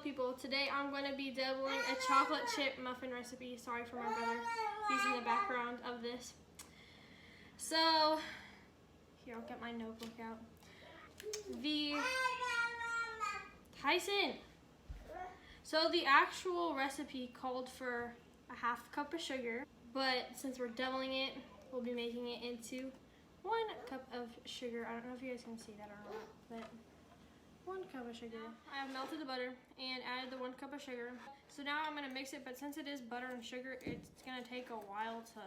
people, today I'm going to be doubling a chocolate chip muffin recipe. Sorry for my brother, he's in the background of this. So, here, I'll get my notebook out. Tyson! So the actual recipe called for a ½ cup of sugar, but since we're doubling it, we'll be making it into 1 cup of sugar. I don't know if you guys can see that or not, but 1 cup of sugar. I have melted the butter and added the 1 cup of sugar. So now I'm gonna mix it, but since it is butter and sugar, it's gonna take a while to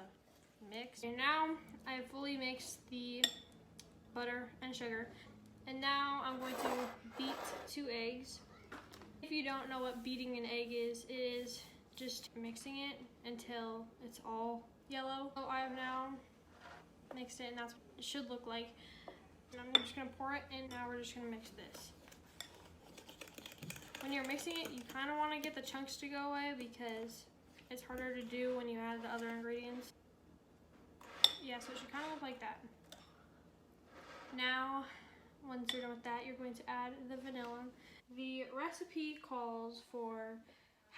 mix. And now I have fully mixed the butter and sugar. And now I'm going to beat 2 eggs. If you don't know what beating an egg is, it is just mixing it until it's all yellow. So I have now mixed it, and that's what it should look like. And I'm just gonna pour it in. Now we're just gonna mix this. When you're mixing it, you kind of want to get the chunks to go away because it's harder to do when you add the other ingredients. Yeah, so it should kind of look like that. Now, once you're done with that, you're going to add the vanilla. The recipe calls for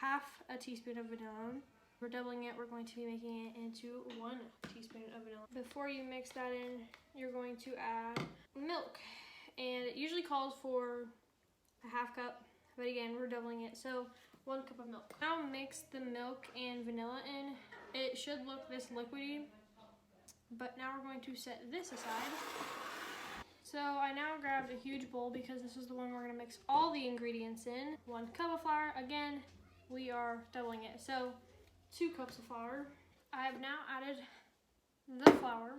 ½ a teaspoon of vanilla. We're doubling it, we're going to be making it into 1 teaspoon of vanilla. Before you mix that in, you're going to add milk. And it usually calls for a ½ cup, but again, we're doubling it, so 1 cup of milk. Now mix the milk and vanilla in. It should look this liquidy, but now we're going to set this aside. So I now grabbed a huge bowl because this is the one we're gonna mix all the ingredients in. 1 cup of flour, again, we are doubling it. So 2 cups of flour. I have now added the flour,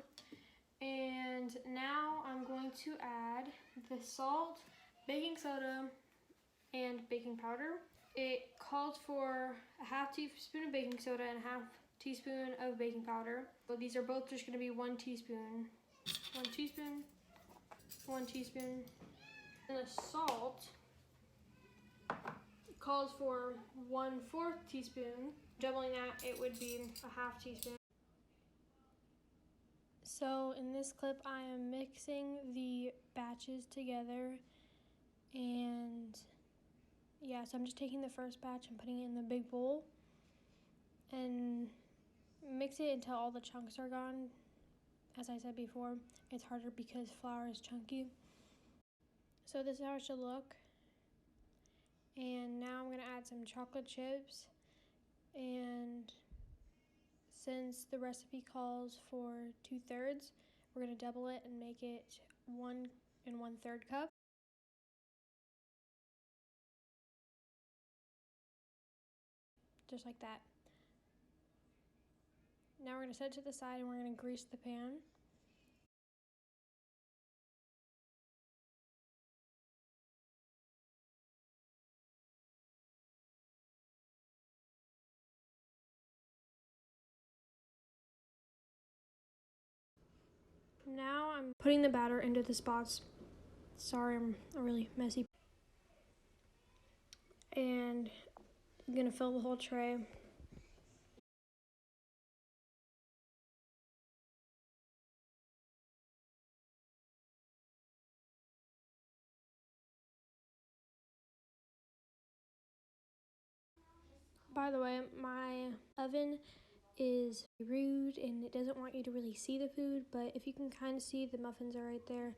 and now I'm going to add the salt, baking soda, and baking powder. It calls for a ½ teaspoon of baking soda and a ½ teaspoon of baking powder. So these are both just gonna be 1 teaspoon. 1 teaspoon, 1 teaspoon. And the salt calls for 1/4 teaspoon. Doubling that, it would be a ½ teaspoon. So in this clip, I am mixing the batches together, and yeah, so I'm just taking the first batch and putting it in the big bowl and mix it until all the chunks are gone. As I said before, it's harder because flour is chunky. So this is how it should look. And now I'm gonna add some chocolate chips, and since the recipe calls for 2/3, we're gonna double it and make it 1 1/3 cup. Just like that. Now we're gonna set it to the side and we're gonna grease the pan. Now I'm putting the batter into the spots. Sorry, I'm really messy. And I'm gonna fill the whole tray. By the way, my oven is rude and it doesn't want you to really see the food, but if you can kind of see, the muffins are right there.